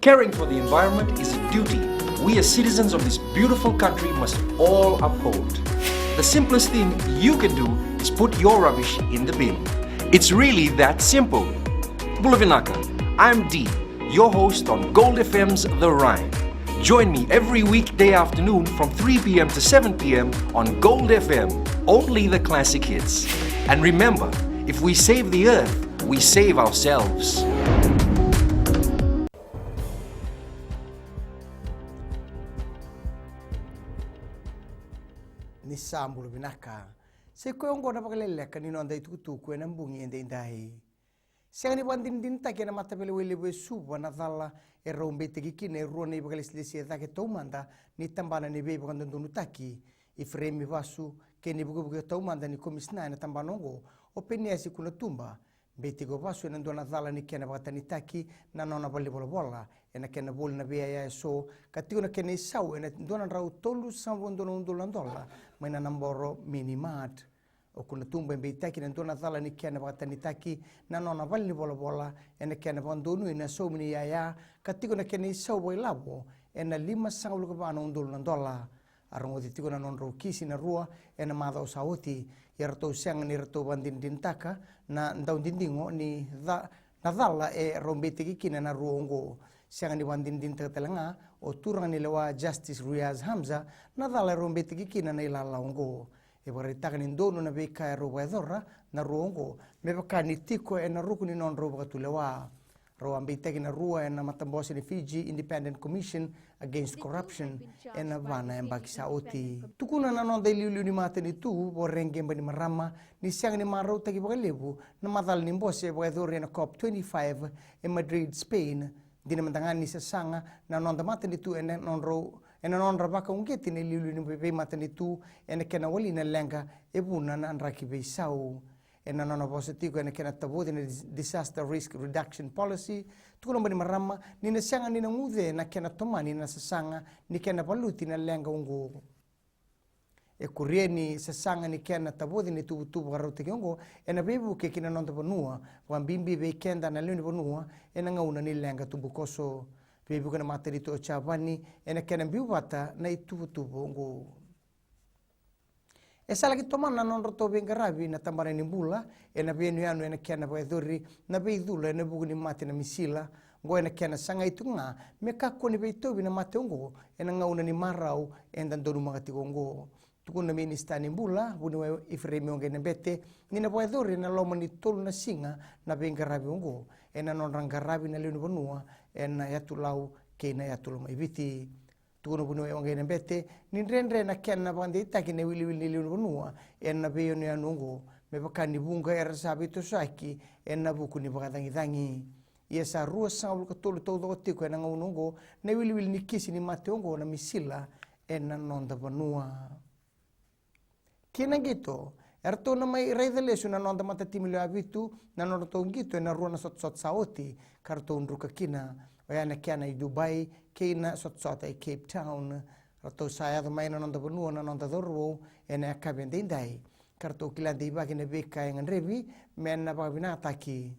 Caring for the environment is a duty we as citizens of this beautiful country must all uphold. The simplest thing you can do is put your rubbish in the bin. It's really that simple. Bulavinaka, I'm Dee, your host on Gold FM's The Rhyme. Join me every weekday afternoon from 3 p.m. to 7 p.m. on Gold FM, only the classic hits. And remember, if we save the earth, we save ourselves. Ni sambulu binaka. Se koyongo na pakaleleka ni nonda itukutuku na mbungi ende indahi. Siang ni bandindinta kena mata pele wele we suba na dhala e rombete kikine ruone pakalis ke taumanda ni tambana ni bebe kandondonu taki i frame vasu ke ni buku taumanda ni komisna na tambanongo o peniasi kuna tumba beti go vasu na ndona dhala ni kena bakatani taki na nona bali bola ena kena bol na bea so katigona kena isau ena ndona rau tolu sambondo ndona ndola maina namboro minimat o kuna tumba mbe taki na ndona dhala ni kena bakatani taki na nona bali bola ena kena bandonu ina so mini ya katigona kena isau boy labo ena 5 sangulu ka bana ndona ndola arongo titigona non ro kisi na rua ena mada o sauti yerto siang ni reto bandin taka na ndau dindingo ni na dhala e rombete kikina na ruongo siang ni bandin telanga o turang ni lewa Justice Riaz Hamza na dhala rombete kikina na ilalaongo e baritaka ni ndono na beka ro wedora na ruongo me bakani tiko e na rukuni non ro batulewa ro ambite na rua e na matambosi ni Fiji Independent Commission Against Corruption e na bana e bakisa oti tukuna na non dai liu ni mate ni tu borenge mbani marama ni siang ni maro tagi bagalebu na madal ni mbose wedora na COP25 in Madrid Spain dinamandangani sa sanga na non da mate ni tu e non ro e non rabaka ungeti ni liu ni bebe mate ni tu e na kena wali na lenga e buna na anraki beisau e na nona positivo e na kena tabodi na disaster risk reduction policy tukuna mbani marama ni na sianga ni na ngude na kena tomani na sasanga ni kena paluti na lenga ungu e kurieni sasanga ni kena tabodi ni tubu garote kiongo e na bebu ke kina nonta panua wambimbi be kenda na leoni panua e na ngauna ni lenga tubu koso bebu kana materito chabani e na kena biwata na tubu ungu e sala ki tomana non roto bengarabi na tambare ni bula e na benu yanu e na kena baedori na beidula e na bugu ni mate na misila ngo e na kena sanga itunga me kako ni beitobi na mate ungo e na ngauna ni marau e ndandonu magati ungo tukuna minista ni bula buni wa ifremi onge na bete ni na baedori na loma ni tolu na singa na bengarabi ungo e na non rangarabi na leonu banua e na yatulau ke na yatuloma ibiti tukono puno e wangai nembete ni rendre na kena bande taki ne wili liu bonua e na beyo ni anungo me bakani bunga era sabi to saki e na buku ni bakadangi ia sa rua saulu ka tolu todo tiko na ngungo ne wili ni kisi ni mateongo na misila e na nonda bonua kina gito erto na mai revelation na nonda matatimilo abitu na nonda tongito na rua na sot saoti karto unruka kina oyana kiana i Dubai kina sot i Cape Town rato saya maina nonda bonua na nonda dorwo ena kabende indai karto kilande ibaki ne beka ngan revi menna babina taki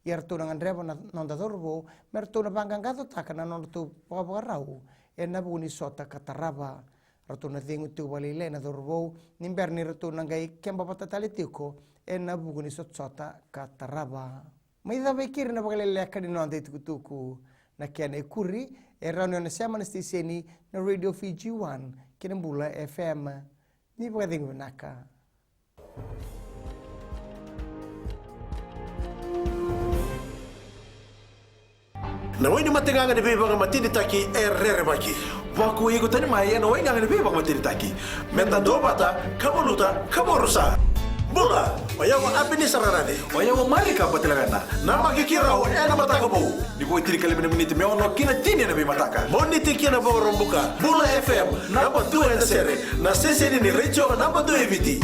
yerto ngan rebo na nonda dorwo merto na bangangato taka na nonda tu pabarau ena buni sota kataraba rato na dengu tu walile na dorwo nimberni rato nangai kemba patatalitiko ena buni sota kataraba mai da bekir na bagalele akadi nonda tukutuku na kiana e kuri e rano na siama na stiseni na Radio Fiji 1 Kinambula FM ni pwedeng manaka. Na wai ni matenganga ni bebanga matini taki errere baki. Waku igu tani maya na wai nganga ni bebanga matini taki. Menta dobata, kamunuta, kamurusa. Bula, oyawa abini sararade. Oyawa malika batilagana. Nama kikirau ena mataka bau. Di boi tiri kali menit me ono kina tini na mataka. Moni tiki na bau rombuka. Bula FM, namba 2 ena sere. Na sese ni recho namba 2 eviti.